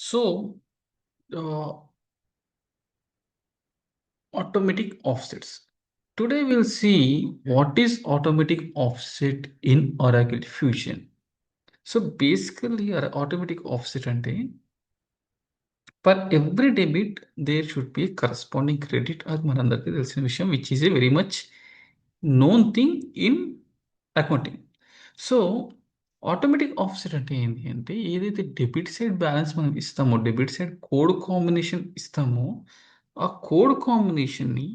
So, uh, automatic offsets. Today we'll see what is automatic offset in Oracle Fusion. So basically, automatic offset ante for every debit there should be a corresponding credit as మనందరికీ తెలిసిన విషయం, which is a very much known thing in accounting. So automatic offset అంటే ఏంటి అంటే ఏదైతే debit side balance మనం ఇస్తామో, debit side code combination ఇస్తామో, ఆ కోడ్ కాంబినేషన్ని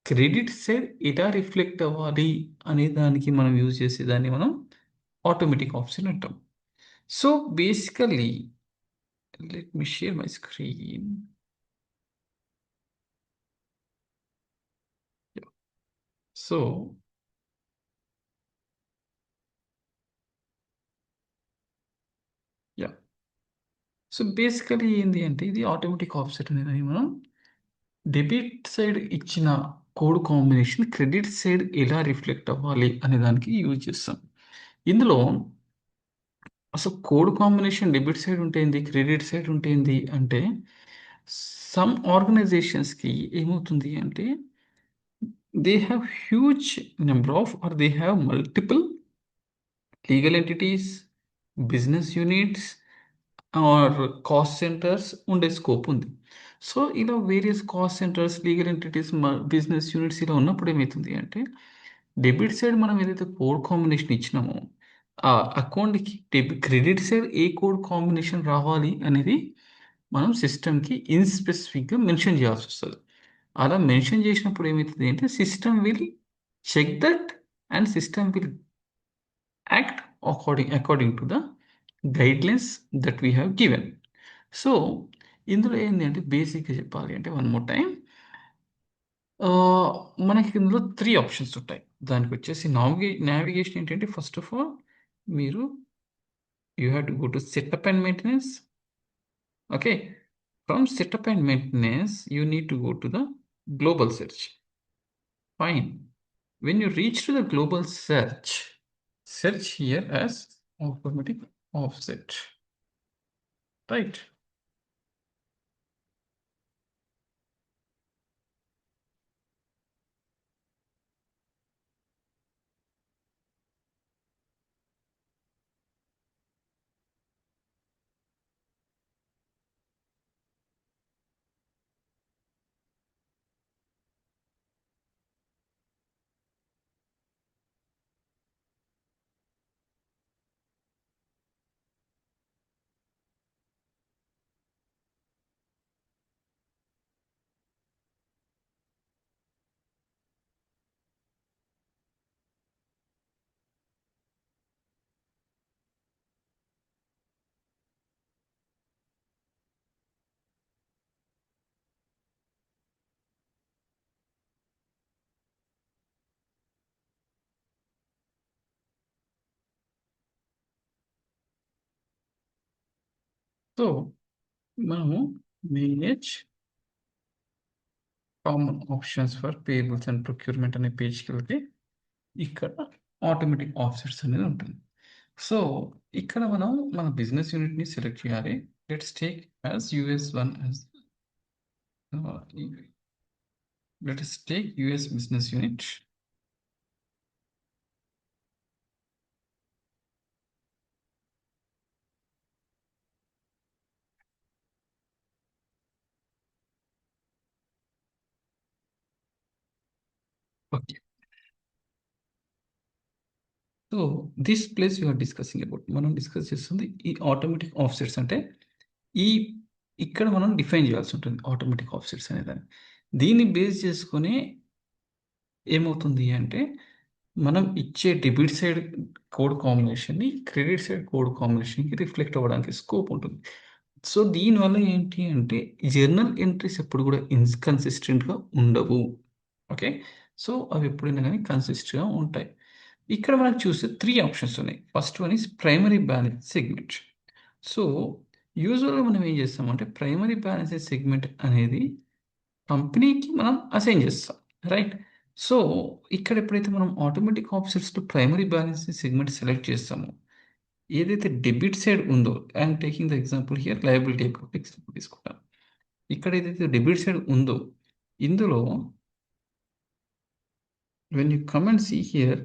క్రెడిట్ సైడ్ ఎలా రిఫ్లెక్ట్ అవ్వాలి అనే దానికి మనం యూజ్ చేసేదాన్ని మనం ఆటోమేటిక్ ఆప్షన్ అంటాం. So basically let me share my screen. So yeah so basically ఏంది అంటే ఇది ఆటోమేటిక్ ఆఫ్సెట్ అనేది మనం డెబిట్ సైడ్ ఇచ్చిన కోడ్ కాంబినేషన్ క్రెడిట్ సైడ్ ఎలా రిఫ్లెక్ట్ అవ్వాలి అనే దానికి యూజ్ చేస్తాం. ఇందులో అసలు కోడ్ కాంబినేషన్ డెబిట్ సైడ్ ఉంటే ఏంది, క్రెడిట్ సైడ్ ఉంటే ఏంది అంటే సమ్ ఆర్గనైజేషన్స్‌కి ఏమవుతుంది అంటే they have huge number of or they have multiple legal entities, business units or cost centres ఉండే స్కోప్ ఉంది. సో, ఇలా various cost centres, legal entities, business units ఇలా ఉన్నప్పుడు ఏమైతుంది అంటే, డెబిట్ సైడ్ మనం ఏదైతే కోడ్ కాంబినేషన్ ఇచ్చినామో, ఆ అకౌంట్‌కి క్రెడిట్ సైడ్ ఏ కోడ్ కాంబినేషన్ రావాలి అనేది మనం సిస్టమ్‌కి స్పెసిఫిక్‌గా మెన్షన్ చేయాల్సొస్తది. అలా మెన్షన్ చేసినప్పుడు ఏమైతది అంటే, system will check that and system will act according to the guidelines that we have given. So, ఇందులో ఏంది అంటే బేసిక్‌గా చెప్పాలి అంటే వన్ మోర్ టైమ్ ఆహ్, మనకి ఇందులో 3 ఆప్షన్స్ ఉంటాయి. దానికొచ్చేసి నావిగేషన్ ఏంటంటే ఫస్ట్ ఆఫ్ ఆల్ మీరు you have to go to set up and maintenance. Okay. From setup and maintenance you need to go to the global search. Fine. When you reach to the global search, search here as automatic offset. Right. So, మనము manage common options for payables and procurement అనే పేజ్‌కెళ్తే ఇక్కడ automatic offsets అనేది ఉంటుంది. So, ఇక్కడ మనం మన business యూనిట్‌ని సెలెక్ట్ చేయాలి. Let's take as US one as ah, let us take US business unit. Okay. So, this place you are discussing about. మనం డిస్కస్ చేస్తుంది ఈ ఆటోమేటిక్ ఆఫ్సెట్స్ అంటే, ఈ ఇక్కడ మనం డిఫైన్ చేయాల్సి ఉంటుంది ఆటోమేటిక్ ఆఫ్సెట్స్ అనేదాన్ని. దీన్ని బేస్ చేసుకొని ఏమవుతుంది అంటే, మనం ఇచ్చే డెబిట్ సైడ్ కోడ్ కాంబినేషన్‌ని, క్రెడిట్ సైడ్ కోడ్ కాంబినేషన్‌కి రిఫ్లెక్ట్ అవ్వడానికి స్కోప్ ఉంటుంది. సో, దీనివల్ల ఏంటి అంటే, జర్నల్ ఎంట్రీస్ ఎప్పుడు కూడా ఇన్‌కన్సిస్టెంట్‌గా ఉండవు. ఓకే. సో, అవి ఎప్పుడైనా గాని కన్సిస్ట్‌గా ఉంటాయి. ఇక్కడ మనకు చూస్తే 3 ఆప్షన్స్ ఉన్నాయి. First one is primary balance segment. So, యూజువల్‌గా మనం ఏం చేస్తామంటే, ప్రైమరీ బ్యాలెన్స్ సెగ్మెంట్ అనేది కంపెనీకి మనం అసైన్ చేస్తాం. రైట్? సో, ఇక్కడ ఎప్పుడైతే మనం ఆటోమేటిక్ ఆఫ్సెట్స్‌లో ప్రైమరీ బ్యాలెన్స్ సెగ్మెంట్ సెలెక్ట్ చేస్తామో, ఏదైతే డెబిట్ సైడ్ ఉందో, I'm taking the example here liability account example తీసుకుంటాను. ఇక్కడ ఏదైతే డెబిట్ సైడ్ ఉందో ఇందులో when you come and see here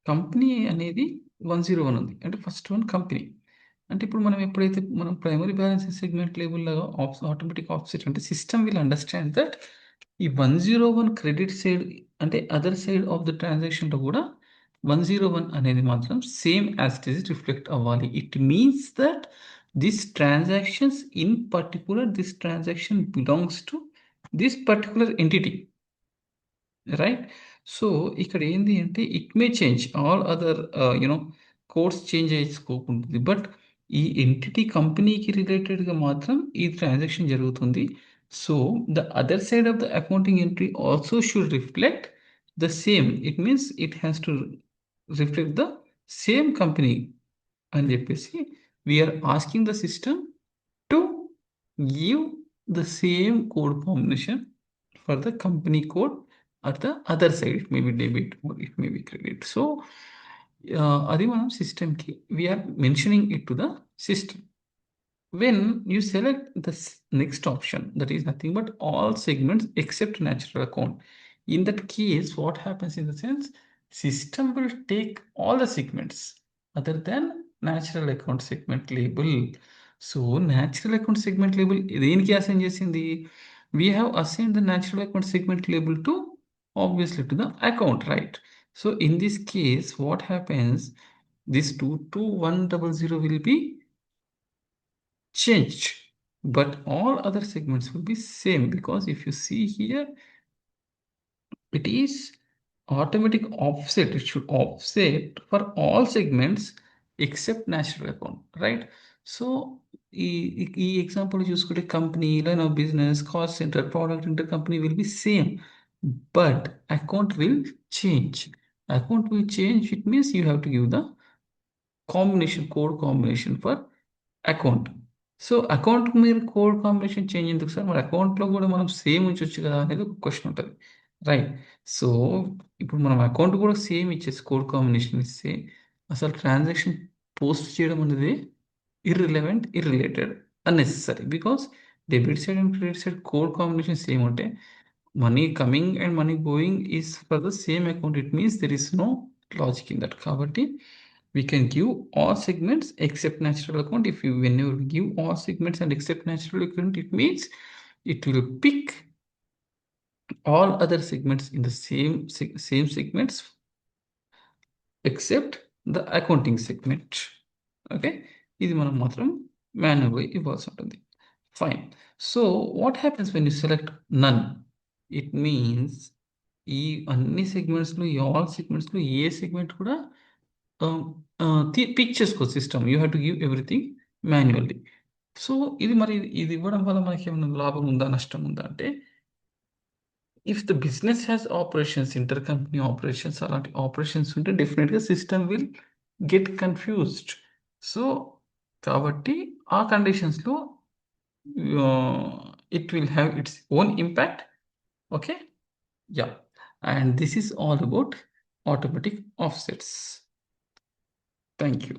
company అనేది 101 ఉంది. అంటే ఫస్ట్ వన్ కంపెనీ. అంటే ఇప్పుడు మనం ఎప్పుడైతే మనం ప్రైమరీ బ్యాలెన్స్ సెగ్మెంట్ లేబుల్‌లో ఆటోమేటిక్ ఆఫ్సెట్ అంటే సిస్టమ్ విల్ అండర్‌స్టాండ్ దట్ ఈ 101 క్రెడిట్ సైడ్ అంటే అదర్ సైడ్ ఆఫ్ ద ట్రాన్సాక్షన్‌లో కూడా 101 అనేది మాత్రం same as it is reflect అవ్వాలి. It means that this transactions in particular this transaction belongs to this particular entity. Right? So, ఇక్కడ ఏంది అంటే it may change all other codes change అయ్యే scope ఉంటుంది. బట్ ఈ ఎంటిటీ కంపెనీకి రిలేటెడ్‌గా మాత్రం ఈ ట్రాన్సాక్షన్ జరుగుతుంది. So, the other side of the accounting entry also should reflect the same. It means it has to reflect the same company అని జెప్పేసి we are asking the system to give the same code combination for the company code at the other side. It may be debit or it may be credit. So, అది మనం సిస్టమ్‌కి we are mentioning it to the system. When you select the next option, that is nothing but all segments except natural account. In that case, what happens in the sense, system will take all the segments other than natural account segment label. So, natural account segment label దేనికి assign చేసింది? We have assigned the natural account segment label to obviously to the account, right? So, in this case, what happens? This 22100 will be changed, but all other segments will be same, because if you see here it is automatic offset. It should offset for all segments except natural account, right? So ఈ example చూసుకుంటే company line of business cost centre product inter company will be same, but account will change. Account will change, it means you have to give the combination code combination for account. So, అకౌంట్‌కి మీరు code combination change ఎందుకు sir? మరి అకౌంట్‌లో గూడా మనం same ఉంచొచ్చు గదా! అనేది ఒక క్వెషన్ ఉంటది. రైట్. సో, ఇప్పుడు మనం అకౌంట్ గూడా సేమ్ ఇచ్చేసి కోడ్ కాంబినేషన్ ఇస్తే అసలు ట్రాన్సాక్షన్ పోస్ట్ చేయడం అనేది irrelevant, irrelated, unnecessary. Because debit side and credit side code combination same ఉంటే money coming and money going is for the same account. It means there is no logic in that. కాబట్టి we can give all segments except natural account. If you whenever we give all segments and except natural account, it means it will pick all other segments in the same segments except the accounting segment. Okay, ఇది మనం మాత్రం మాన్యువల్గా ఇవ్వాల్సి ఉంటుంది. Fine. So what happens when you select none? It means ఈ అన్ని సెగ్మెంట్స్లో ఈ ఆల్ సెగ్మెంట్స్లో ఏ సెగ్మెంట్ కూడా పిక్ చేసుకో system. You have to give everything manually. So ఇది మరి ఇది ఇవ్వడం వల్ల మనకి ఏమైనా లాభం ఉందా, నష్టం ఉందా అంటే, if the business has operations, inter company operations, అలాంటి ఆపరేషన్స్ ఉంటే డెఫినెట్‌గా system will get confused. So, కాబట్టి ఆ కండిషన్స్‌లో it will have its own impact. Okay. Yeah! And this is all about automatic offsets. Thank you.